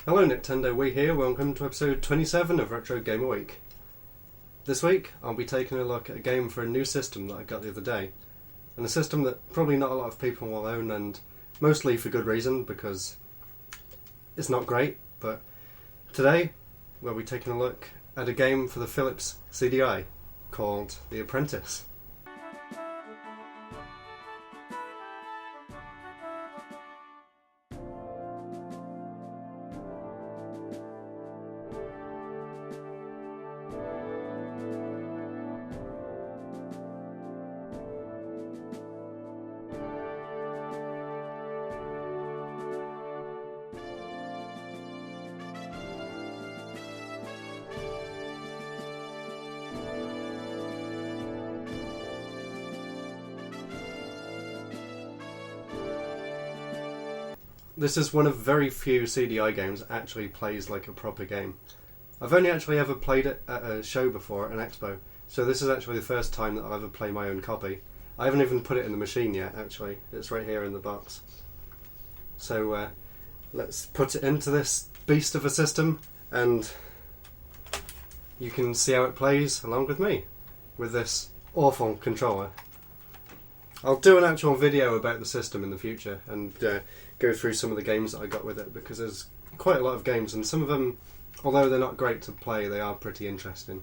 Hello Nintendo, we here, welcome to episode 27 of Retro Gamer Week. This week I'll be taking a look at a game for a new system that I got the other day. And a system that probably not a lot of people will own, and mostly for good reason, because it's not great. But today we'll be taking a look at a game for the Philips CDi called The Apprentice. This is one of very few CDi games that actually plays like a proper game. I've only actually ever played it at a show before, an expo, so this is actually the first time that I'll ever play my own copy. I haven't even put it in the machine yet, actually. It's right here in the box. So let's put it into this beast of a system, and you can see how it plays along with me, with this awful controller. I'll do an actual video about the system in the future, and go through some of the games that I got with it, because there's quite a lot of games, and some of them, although they're not great to play, they are pretty interesting.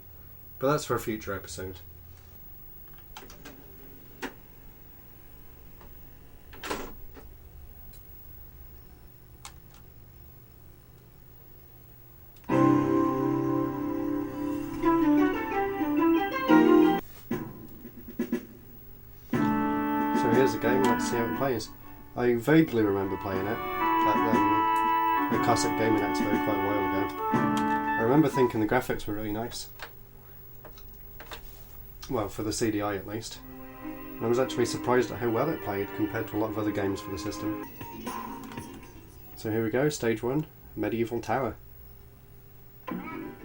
But that's for a future episode. So here's the game, let's see how it plays. I vaguely remember playing it at the Classic Gaming Expo quite a while ago. I remember thinking the graphics were really nice. Well, for the CDi at least. And I was actually surprised at how well it played compared to a lot of other games for the system. So here we go, stage 1, Medieval Tower.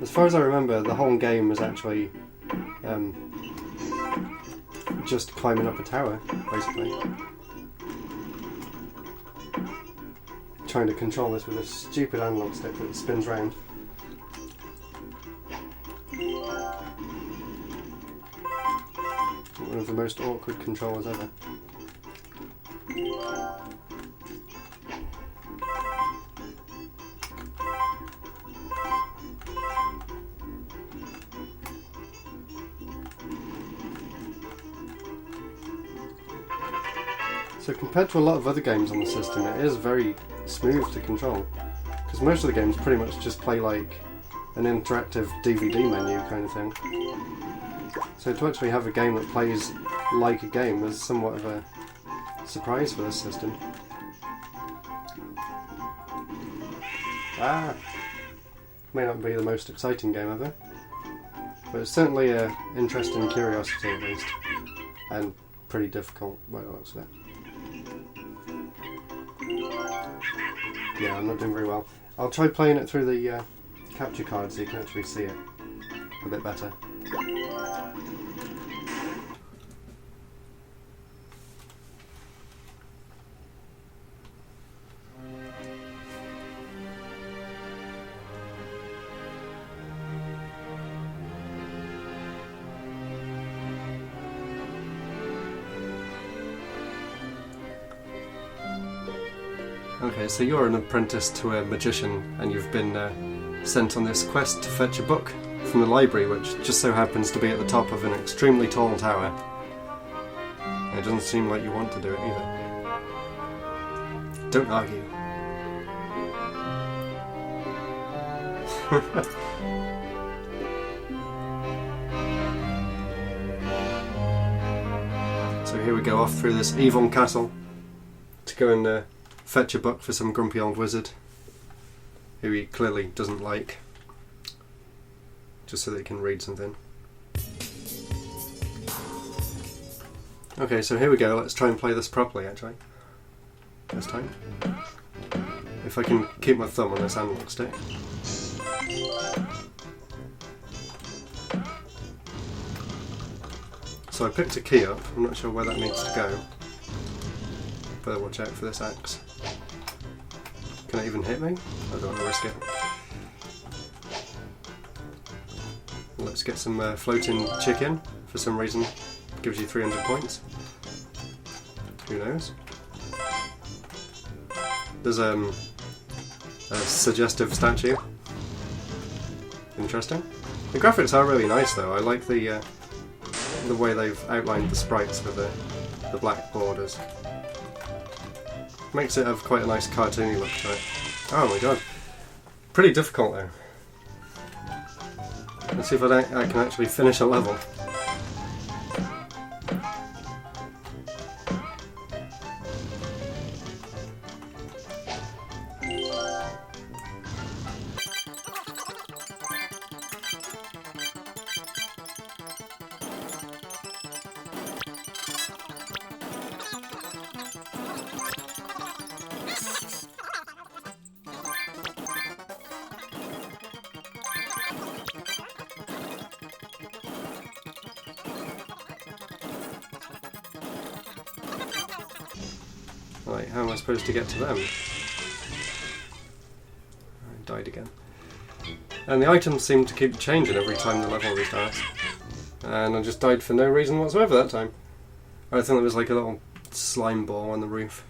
As far as I remember, the whole game was actually just climbing up a tower, basically. Trying to control this with a stupid analog stick that spins round. One of the most awkward controllers ever. So compared to a lot of other games on the system, it is very smooth to control, because most of the games pretty much just play like an interactive DVD menu kind of thing. So to actually have a game that plays like a game was somewhat of a surprise for this system. May not be the most exciting game ever, but it's certainly an interesting curiosity at least, and pretty difficult by the looks of it. Yeah, I'm not doing very well. I'll try playing it through the capture card so you can actually see it a bit better. Okay, so you're an apprentice to a magician, and you've been sent on this quest to fetch a book from the library, which just so happens to be at the top of an extremely tall tower. And it doesn't seem like you want to do it either. Don't argue. So here we go off through this evil castle to go and fetch a book for some grumpy old wizard who he clearly doesn't like, just so that he can read something. Okay, so here we go, let's try and play this properly actually, this time. If I can keep my thumb on this analog stick. So I picked a key up, I'm not sure where that needs to go. Better watch out for this axe. Can might even hit me. I don't want to risk it. Let's get some floating chicken. For some reason, gives you 300 points. Who knows? There's a suggestive statue. Interesting. The graphics are really nice though. I like the way they've outlined the sprites with the black borders. Makes it have quite a nice cartoony look to it. Oh my god. Pretty difficult though. Let's see if I can actually finish a level. Right, how am I supposed to get to them? I died again. And the items seem to keep changing every time the level restarts. And I just died for no reason whatsoever that time. I think there was like a little slime ball on the roof.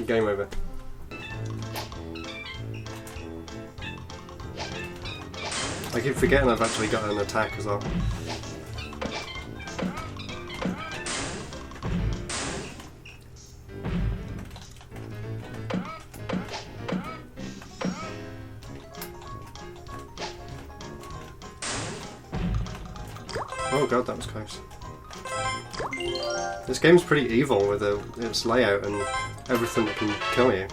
Game over. I keep forgetting I've actually got an attack as well. Oh god, that was close. This game's pretty evil with its layout and everything that can kill you.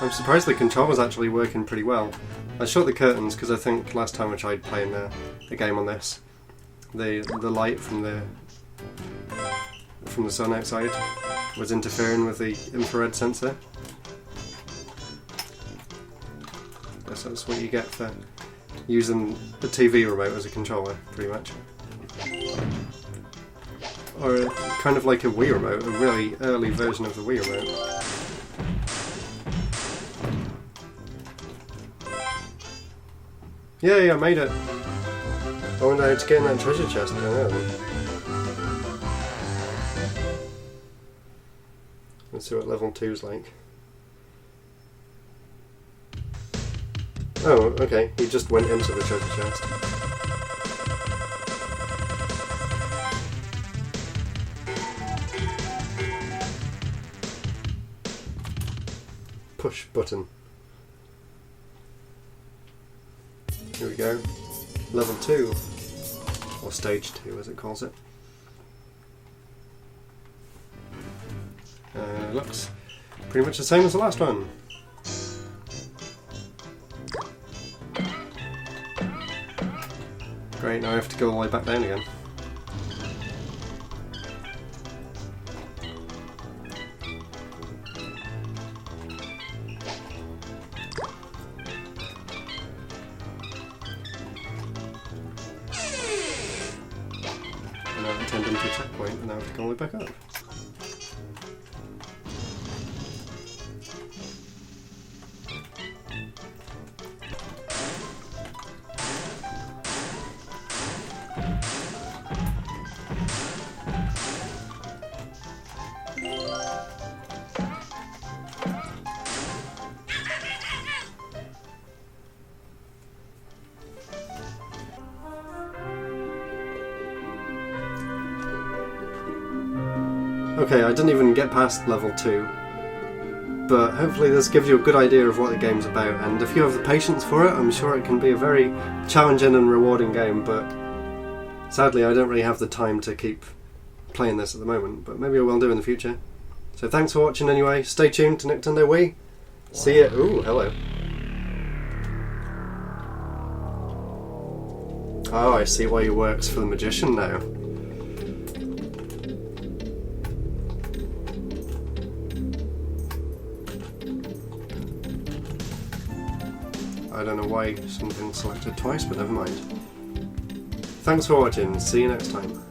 I'm surprised the controller's actually working pretty well. I shut the curtains because I think last time I tried playing a game on this, the light from the sun outside was interfering with the infrared sensor. Guess that's what you get for using the TV remote as a controller, pretty much. Or kind of like a Wii remote, a really early version of the Wii remote. Yay, I made it! I wonder how to get in that treasure chest. I don't know. Let's see what level 2's like. Oh, okay, he just went into the treasure chest. Push button. Here we go. Level 2. Or stage 2 as it calls it. Looks pretty much the same as the last one. Great, now I have to go all the way back down again. Now I'm tending to a checkpoint and now I have to go all the way back up. Okay, I didn't even get past level 2, but hopefully this gives you a good idea of what the game's about, and if you have the patience for it, I'm sure it can be a very challenging and rewarding game, but sadly I don't really have the time to keep playing this at the moment, but maybe I will do in the future. So thanks for watching anyway, stay tuned to Nintendo Wii, see ya. Ooh, hello. Oh, I see why he works for the magician now. I don't know why something's selected twice, but never mind. Thanks for watching, see you next time.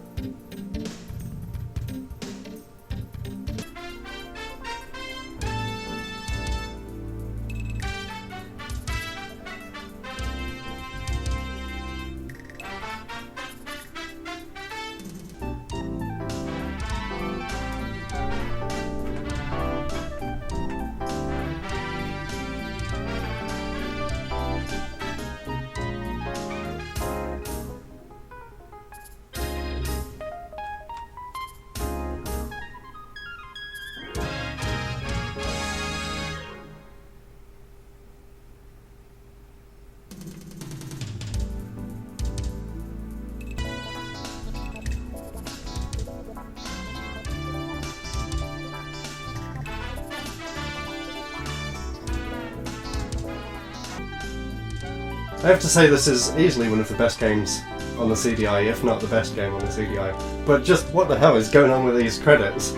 I have to say this is easily one of the best games on the CDi, if not the best game on the CDi. But just what the hell is going on with these credits?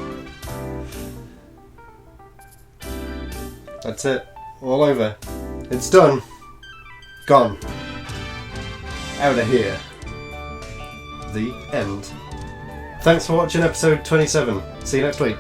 That's it. All over. It's done. Gone. Out of here. The end. Thanks for watching episode 27. See you next week.